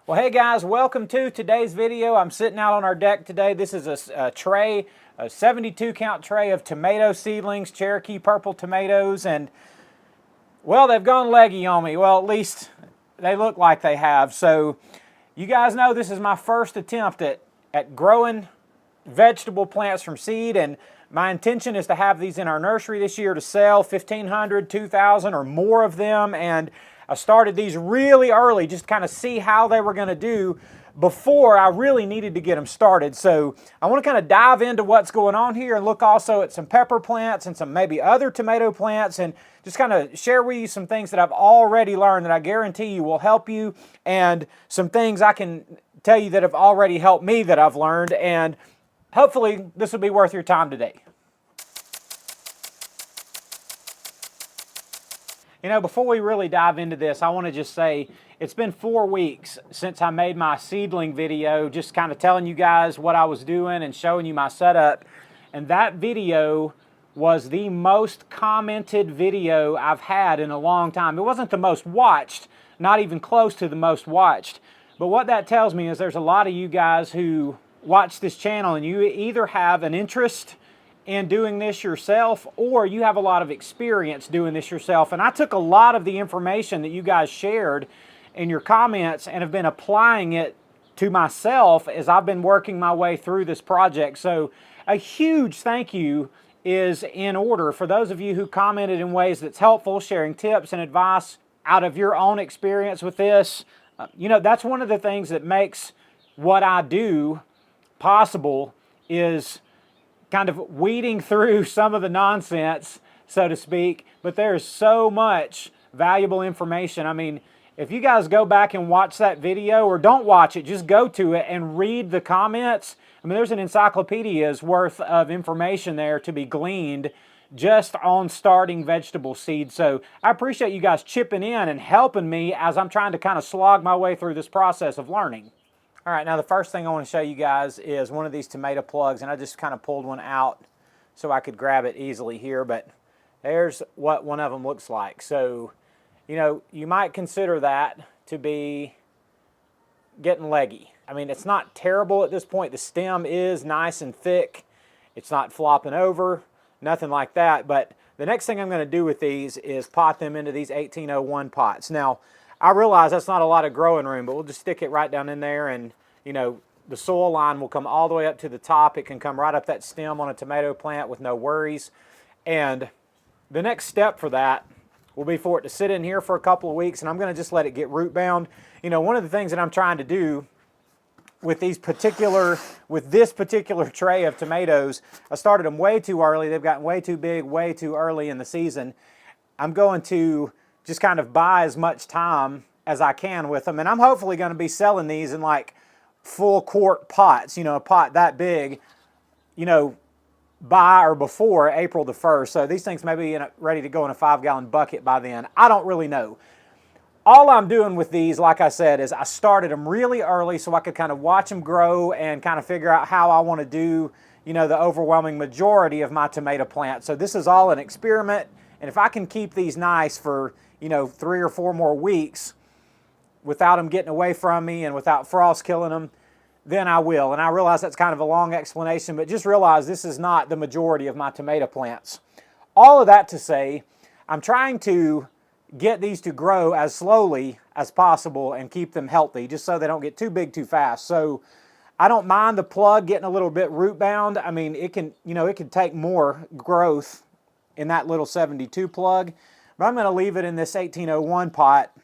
Well, hey guys, welcome to today's video. I'm sitting out on our deck today. This is a tray, a 72 count tray of tomato seedlings, Cherokee purple tomatoes, and well, they've gone leggy on me. Well, at least they look like they have. So you guys know this is my first attempt at growing vegetable plants from seed, and my intention is to have these in our nursery this year to sell 1,500, 2,000 or more of them. And I started these really early just to kind of see how they were going to do before I really needed to get them started. So I want to kind of dive into what's going on here and look also at some pepper plants and some maybe other tomato plants, and just kind of share with you some things that I've already learned that I guarantee you will help you, and some things I can tell you that have already helped me that I've learned, and hopefully this will be worth your time today. You know, before we really dive into this, I want to just say it's been 4 weeks since I made my seedling video, just kind of telling you guys what I was doing and showing you my setup. And that video was the most commented video I've had in a long time. It wasn't the most watched, not even close to the most watched. But what that tells me is there's a lot of you guys who watch this channel and you either have an interest in doing this yourself, or you have a lot of experience doing this yourself. And I took a lot of the information that you guys shared in your comments and have been applying it to myself as I've been working my way through this project. So a huge thank you is in order for those of you who commented in ways that's helpful, sharing tips and advice out of your own experience with this. You know, that's one of the things that makes what I do possible, is kind of weeding through some of the nonsense, so to speak, but there's so much valuable information. I mean, if you guys go back and watch that video, or don't watch it, just go to it and read the comments. I mean, there's an encyclopedia's worth of information there to be gleaned just on starting vegetable seed. So I appreciate you guys chipping in and helping me as I'm trying to kind of slog my way through this process of learning. All right, now the first thing I want to show you guys is one of these tomato plugs, and I just kind of pulled one out so I could grab it easily here, but there's what one of them looks like. So, you know, you might consider that to be getting leggy. I mean, it's not terrible at this point. The stem is nice and thick. It's not flopping over, nothing like that. But the next thing I'm going to do with these is pot them into these 1801 pots. Now, I realize that's not a lot of growing room, but we'll just stick it right down in there, and you know, the soil line will come all the way up to the top. It can come right up that stem on a tomato plant with no worries. And the next step for that will be for it to sit in here for a couple of weeks, and I'm going to just let it get root bound. You know, one of the things that I'm trying to do with this particular tray of tomatoes, I started them way too early. They've gotten way too big, way too early in the season. I'm going to just kind of buy as much time as I can with them, and I'm hopefully going to be selling these in like full quart pots, you know, a pot that big, you know, by or before April the 1st. So these things may be ready to go in a 5-gallon bucket by then. I don't really know. All I'm doing with these, like I said, is I started them really early so I could kind of watch them grow and kind of figure out how I want to do, you know, the overwhelming majority of my tomato plants. So this is all an experiment, and if I can keep these nice for, you know, 3 or 4 more weeks without them getting away from me and without frost killing them, then I will. And I realize that's kind of a long explanation, but just realize this is not the majority of my tomato plants. All of that to say, I'm trying to get these to grow as slowly as possible and keep them healthy, just so they don't get too big too fast. So I don't mind the plug getting a little bit root bound. I mean, it can, you know, it can take more growth in that little 72 plug. But I'm going to leave it in this 1801 pot,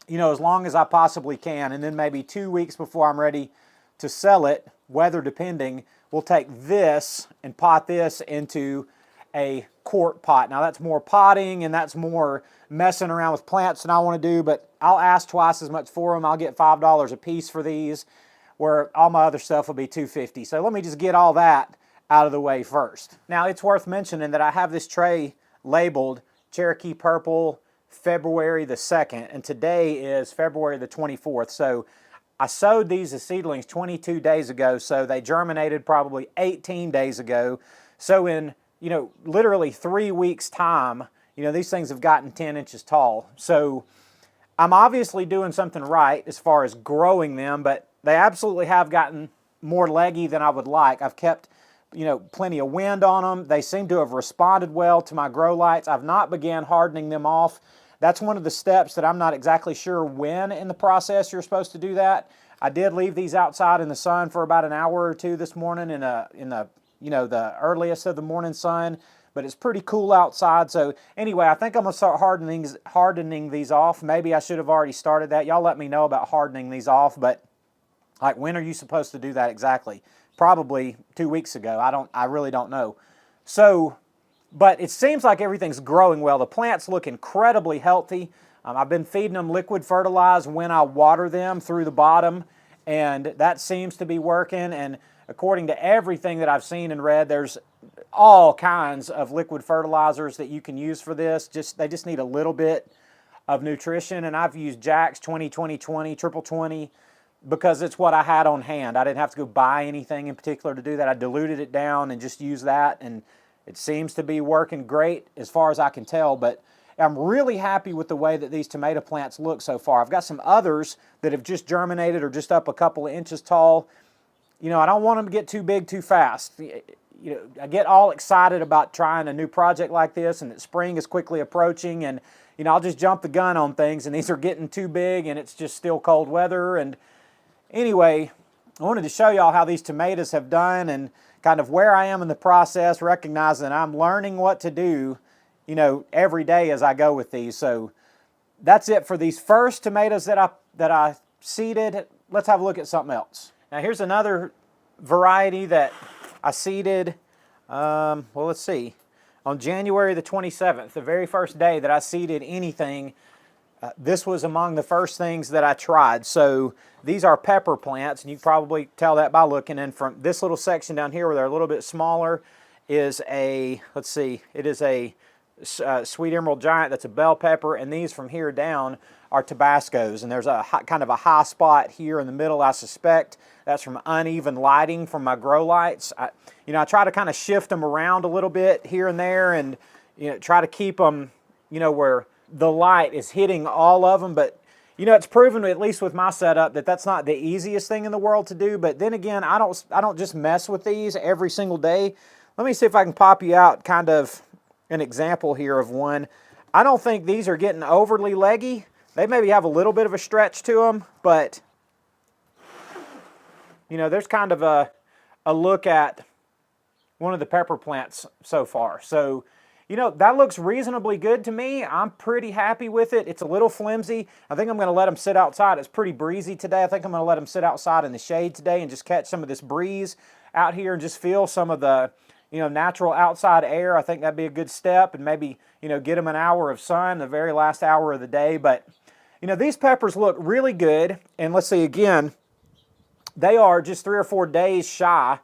you know, as long as I possibly can. And then maybe 2 weeks before I'm ready to sell it, weather depending, we'll take this and pot this into a quart pot. Now that's more potting and that's more messing around with plants than I want to do, but I'll ask twice as much for them. I'll get $5 a piece for these, where all my other stuff will be $2.50. So let me just get all that out of the way first. Now it's worth mentioning that I have this tray labeled Cherokee Purple February the 2nd, and today is February the 24th. So I sowed these as seedlings 22 days ago, so they germinated probably 18 days ago. So in, you know, literally 3 weeks time, you know, these things have gotten 10 inches tall. So I'm obviously doing something right as far as growing them, but they absolutely have gotten more leggy than I would like. I've kept, plenty of wind on them. They seem to have responded well to my grow lights. I've not began hardening them off. That's one of the steps that I'm not exactly sure when in the process you're supposed to do that. I did leave these outside in the sun for about an hour or two this morning in the earliest of the morning sun, but it's pretty cool outside. So anyway, I think I'm gonna start hardening these off. Maybe I should have already started that. Y'all let me know about hardening these off, but like, when are you supposed to do that exactly? Probably 2 weeks ago. I really don't know. So, but it seems like everything's growing well. The plants look incredibly healthy. I've been feeding them liquid fertilizer when I water them through the bottom, and that seems to be working. And according to everything that I've seen and read, there's all kinds of liquid fertilizers that you can use for this. They just need a little bit of nutrition, and I've used Jack's 20-20-20, triple 20, because it's what I had on hand. I didn't have to go buy anything in particular to do that. I diluted it down and just used that, and it seems to be working great as far as I can tell. But I'm really happy with the way that these tomato plants look so far. I've got some others that have just germinated or just up a couple of inches tall. I don't want them to get too big too fast. I get all excited about trying a new project like this, and that spring is quickly approaching, and I'll just jump the gun on things, and these are getting too big, and it's just still cold weather. And anyway, I wanted to show y'all how these tomatoes have done and kind of where I am in the process, recognizing I'm learning what to do, every day as I go with these. So that's it for these first tomatoes that I seeded. Let's have a look at something else. Now here's another variety that I seeded, let's see, on January the 27th, the very first day that I seeded anything. This was among the first things that I tried. So these are pepper plants, and you can probably tell that by looking. And from this little section down here where they're a little bit smaller is it is a sweet emerald giant. That's a bell pepper, and these from here down are Tabascos. And there's kind of a high spot here in the middle, I suspect. That's from uneven lighting from my grow lights. I try to kind of shift them around a little bit here and there, and try to keep them, where the light is hitting all of them. But it's proven, at least with my setup, that that's not the easiest thing in the world to do. But then again, I don't just mess with these every single day. Let me see if I can pop you out kind of an example here of one. I don't think these are getting overly leggy. They maybe have a little bit of a stretch to them, but there's kind of a look at one of the pepper plants so far. So that looks reasonably good to me. I'm pretty happy with it. It's a little flimsy. I think I'm going to let them sit outside. It's pretty breezy today. I think I'm going to let them sit outside in the shade today and just catch some of this breeze out here and just feel some of the natural outside air. I think that'd be a good step, and maybe get them an hour of sun, the very last hour of the day. But these peppers look really good. And let's see again, they are just 3 or 4 days shy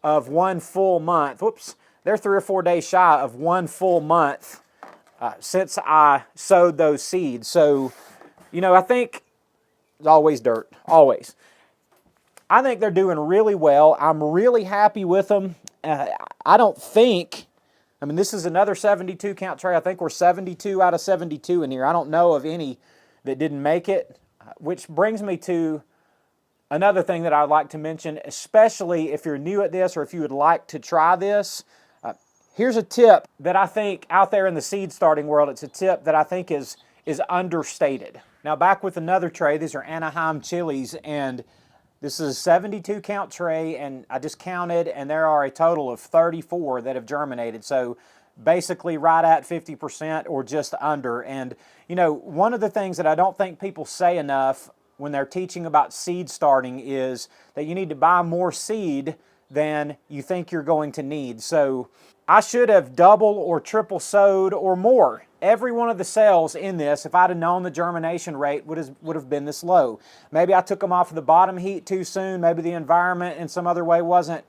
of 1 full month. Whoops. They're 3 or 4 days shy of 1 full month since I sowed those seeds. So, I think it's always dirt, always. I think they're doing really well. I'm really happy with them. I don't think, this is another 72 count tray. I think we're 72 out of 72 in here. I don't know of any that didn't make it, which brings me to another thing that I'd like to mention, especially if you're new at this or if you would like to try this. Here's a tip that I think out there in the seed starting world, it's a tip that I think is understated. Now back with another tray. These are Anaheim chilies, and this is a 72 count tray, and I just counted, and there are a total of 34 that have germinated. So basically right at 50% or just under. And one of the things that I don't think people say enough when they're teaching about seed starting is that you need to buy more seed than you think you're going to need. So I should have double or triple sowed or more every one of the cells in this. If I'd have known the germination rate would have been this low. Maybe I took them off of the bottom heat too soon. Maybe the environment in some other way wasn't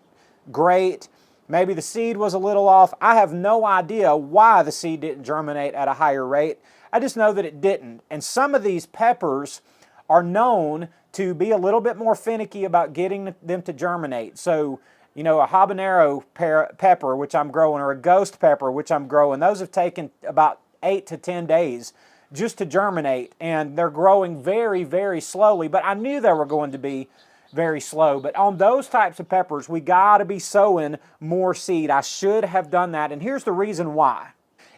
great. Maybe the seed was a little off. I have no idea why the seed didn't germinate at a higher rate. I just know that it didn't. And some of these peppers are known to be a little bit more finicky about getting them to germinate. So, a habanero pepper, which I'm growing, or a ghost pepper, which I'm growing, those have taken about 8 to 10 days just to germinate, and they're growing very, very slowly, but I knew they were going to be very slow. But on those types of peppers, we gotta be sowing more seed. I should have done that, and here's the reason why.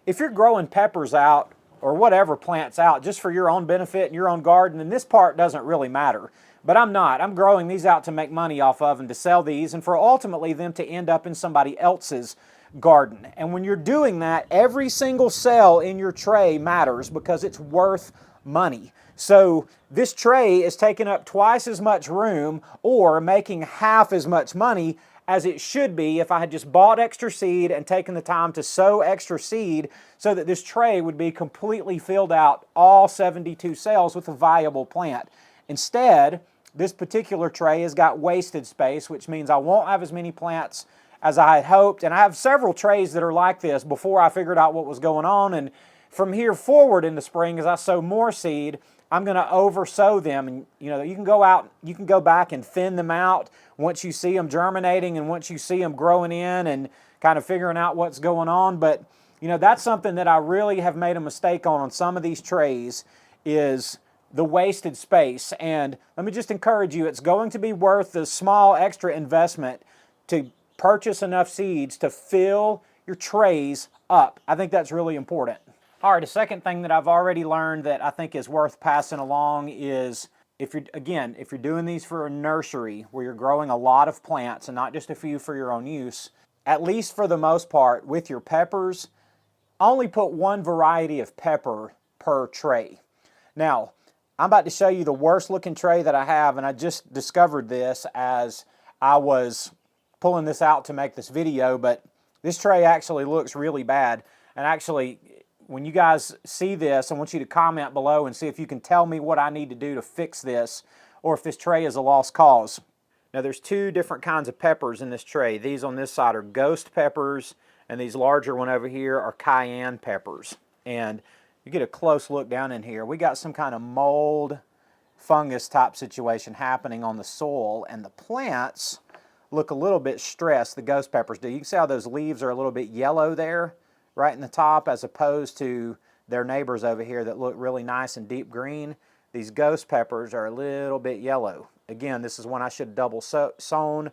If you're growing peppers out, or whatever plants out, just for your own benefit in your own garden, then this part doesn't really matter. But I'm not. I'm growing these out to make money off of and to sell these, and for ultimately them to end up in somebody else's garden. And when you're doing that, every single cell in your tray matters because it's worth money. So this tray is taking up twice as much room or making half as much money as it should be if I had just bought extra seed and taken the time to sow extra seed so that this tray would be completely filled out, all 72 cells, with a viable plant. Instead, this particular tray has got wasted space, which means I won't have as many plants as I had hoped. And I have several trays that are like this before I figured out what was going on. And from here forward in the spring, as I sow more seed, I'm going to oversow them. And you can go out, you can go back and thin them out once you see them germinating and once you see them growing in and kind of figuring out what's going on. But that's something that I really have made a mistake on some of these trays, is the wasted space. And let me just encourage you, it's going to be worth the small extra investment to purchase enough seeds to fill your trays up. I think that's really important. All right, the second thing that I've already learned that I think is worth passing along is, if you're doing these for a nursery where you're growing a lot of plants and not just a few for your own use, at least for the most part with your peppers, only put one variety of pepper per tray. Now, I'm about to show you the worst looking tray that I have, and I just discovered this as I was pulling this out to make this video, but this tray actually looks really bad. And actually, when you guys see this, I want you to comment below and see if you can tell me what I need to do to fix this, or if this tray is a lost cause. Now, there's two different kinds of peppers in this tray. These on this side are ghost peppers, and these larger one over here are cayenne peppers. And you get a close look down in here, we got some kind of mold, fungus type situation happening on the soil, and the plants look a little bit stressed, the ghost peppers do. You can see how those leaves are a little bit yellow there, right in the top, as opposed to their neighbors over here that look really nice and deep green. These ghost peppers are a little bit yellow. Again, this is one I should double sown,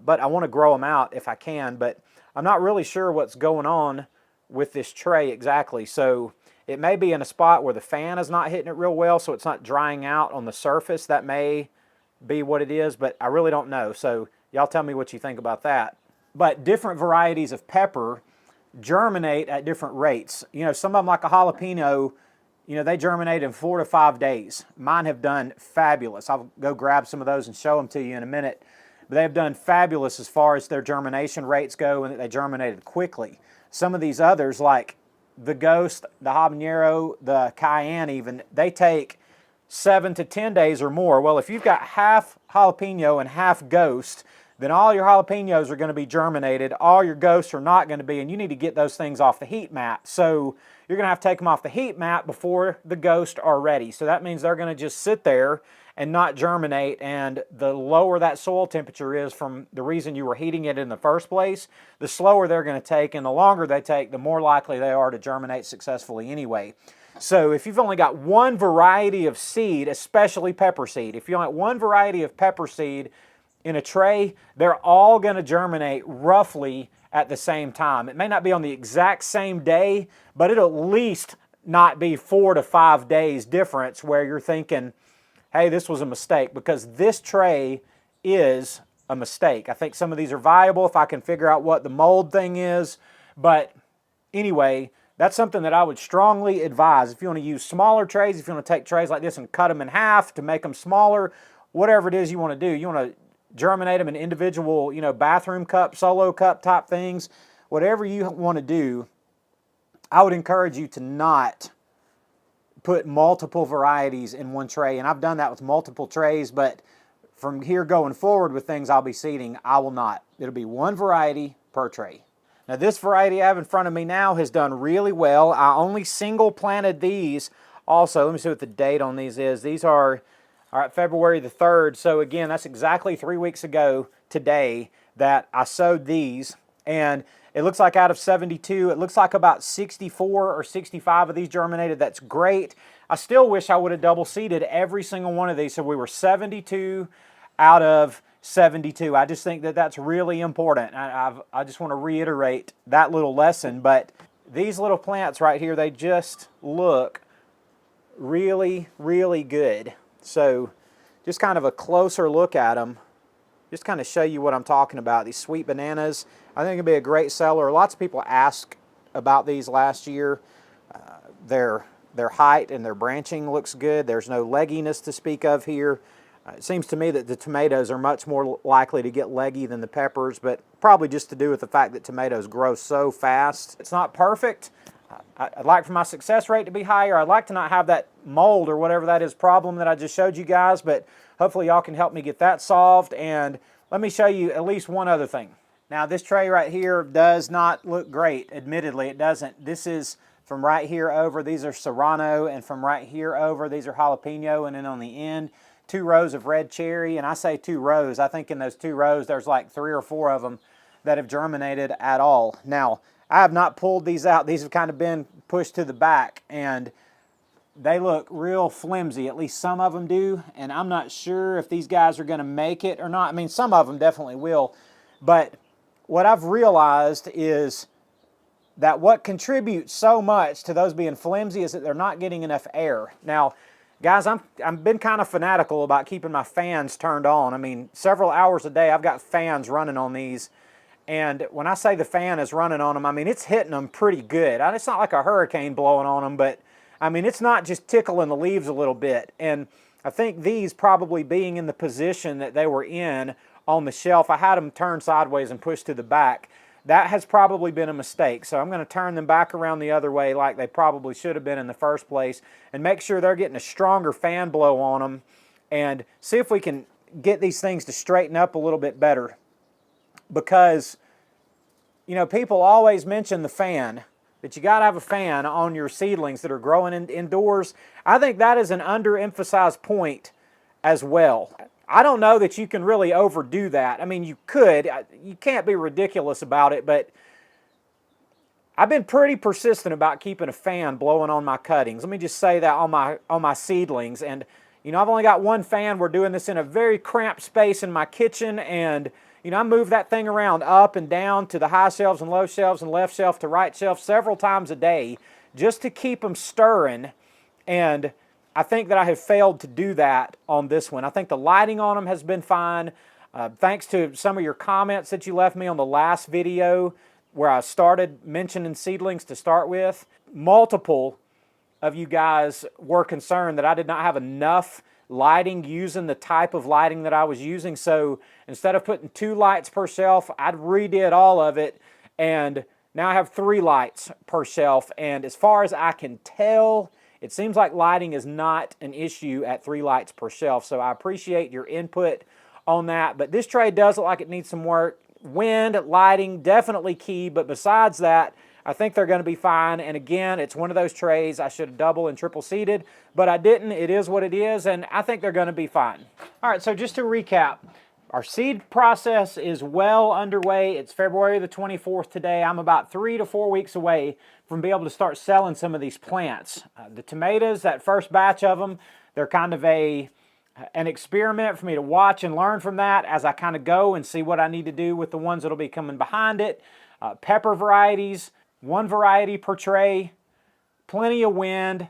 but I want to grow them out if I can, but I'm not really sure what's going on with this tray exactly. So it may be in a spot where the fan is not hitting it real well, so it's not drying out on the surface. That may be what it is, but I really don't know. So y'all tell me what you think about that. But different varieties of pepper germinate at different rates. Some of them, like a jalapeno, they germinate in 4 to 5 days. Mine have done fabulous. I'll go grab some of those and show them to you in a minute. But they've done fabulous as far as their germination rates go, and they germinated quickly. Some of these others, like the ghost, the habanero, the cayenne even, they take 7 to 10 days or more. Well, if you've got half jalapeno and half ghost, then all your jalapenos are going to be germinated, all your ghosts are not going to be, and you need to get those things off the heat mat. So you're going to have to take them off the heat mat before the ghosts are ready. So that means they're going to just sit there and not germinate, and the lower that soil temperature is from the reason you were heating it in the first place, the slower they're going to take, and the longer they take, the more likely they are to germinate successfully anyway. So if you've only got one variety of seed, especially pepper seed, if you only got one variety of pepper seed in a tray, they're all going to germinate roughly at the same time. It may not be on the exact same day, but it'll at least not be 4 to 5 days difference where you're thinking, hey, this was a mistake, because this tray is a mistake. I think some of these are viable if I can figure out what the mold thing is. But anyway, that's something that I would strongly advise. If you want to use smaller trays, if you want to take trays like this and cut them in half to make them smaller, whatever it is you want to do, you want to germinate them in individual, bathroom cup, solo cup type things, whatever you want to do, I would encourage you to not put multiple varieties in one tray. And I've done that with multiple trays, but from here going forward with things I'll be seeding, I will not. It'll be one variety per tray. Now this variety I have in front of me now has done really well. I only single planted these also. Let me see what the date on these is. These are February the 3rd. So again, that's exactly 3 weeks ago today that I sowed these. And It looks like out of 72, it looks like about 64 or 65 of these germinated. That's great. I still wish I would have double seeded every single one of these, so we were 72 out of 72. I just think that that's really important. I just want to reiterate that little lesson. But these little plants right here, they just look really, really good. So just kind of a closer look at them, just kind of show you what I'm talking about. These sweet bananas, I think it'll be a great seller. Lots of people asked about these last year. Their height and their branching looks good. There's no legginess to speak of here. It seems to me that the tomatoes are much more likely to get leggy than the peppers, but probably just to do with the fact that tomatoes grow so fast. It's not perfect. I'd like for my success rate to be higher. I'd like to not have that mold or whatever that is problem that I just showed you guys, but hopefully y'all can help me get that solved. And let me show you at least one other thing. Now this tray right here does not look great. Admittedly, it doesn't. This is from right here over, these are Serrano, and from right here over, these are jalapeno, and then on the end, 2 rows of red cherry. And I say 2 rows, I think in those 2 rows there's like 3 or 4 of them that have germinated at all. Now, I have not pulled these out. These have kind of been pushed to the back, and they look real flimsy. At least some of them do, and I'm not sure if these guys are going to make it or not. I mean, some of them definitely will, but what I've realized is that what contributes so much to those being flimsy is that they're not getting enough air. Now, guys, I've been kind of fanatical about keeping my fans turned on. I mean, several hours a day, I've got fans running on these. And when I say the fan is running on them, I mean, it's hitting them pretty good. It's not like a hurricane blowing on them, but I mean, it's not just tickling the leaves a little bit. And I think these probably being in the position that they were in on the shelf, I had them turned sideways and pushed to the back. That has probably been a mistake. So I'm going to turn them back around the other way like they probably should have been in the first place and make sure they're getting a stronger fan blow on them and see if we can get these things to straighten up a little bit better. Because, you know, people always mention the fan, that you got to have a fan on your seedlings that are growing indoors. I think that is an underemphasized point as well. I don't know that you can really overdo that. I mean, you could. You can't be ridiculous about it, but I've been pretty persistent about keeping a fan blowing on my cuttings. Let me just say that on my seedlings. And, you know, I've only got one fan. We're doing this in a very cramped space in my kitchen, and, you know, I move that thing around up and down to the high shelves and low shelves and left shelf to right shelf several times a day just to keep them stirring. And I think that I have failed to do that on this one. I think the lighting on them has been fine. Thanks to some of your comments that you left me on the last video where I started mentioning seedlings to start with. Multiple of you guys were concerned that I did not have enough lighting using the type of lighting that I was using. So instead of putting 2 lights per shelf, I redid all of it, and now I have 3 lights per shelf. And as far as I can tell, it seems like lighting is not an issue at 3 lights per shelf. So I appreciate your input on that. But this tray does look like it needs some work. Wind, lighting, definitely key. But besides that, I think they're going to be fine. And again, it's one of those trays I should have double and triple seeded, but I didn't. It is what it is, and I think they're going to be fine. All right, so just to recap, our seed process is well underway. It's February the 24th today. I'm about 3 to 4 weeks away from being able to start selling some of these plants. The tomatoes, that first batch of them, they're kind of an experiment for me to watch and learn from that as I kind of go and see what I need to do with the ones that'll be coming behind it. Pepper varieties, 1 variety per tray, plenty of wind,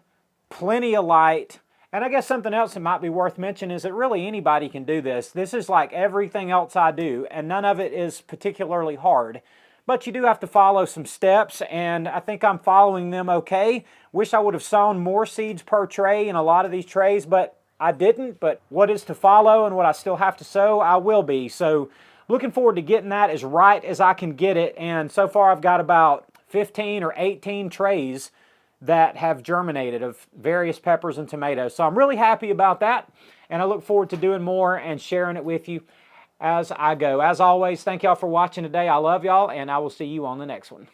plenty of light. And I guess something else that might be worth mentioning is that really anybody can do this. This is like everything else I do, and none of it is particularly hard. But you do have to follow some steps, and I think I'm following them okay. Wish I would have sown more seeds per tray in a lot of these trays, but I didn't. But what is to follow and what I still have to sow, I will be. So looking forward to getting that as right as I can get it. And so far I've got about 15 or 18 trays that have germinated of various peppers and tomatoes. So I'm really happy about that, and I look forward to doing more and sharing it with you as I go. As always, thank y'all for watching today. I love y'all, and I will see you on the next one.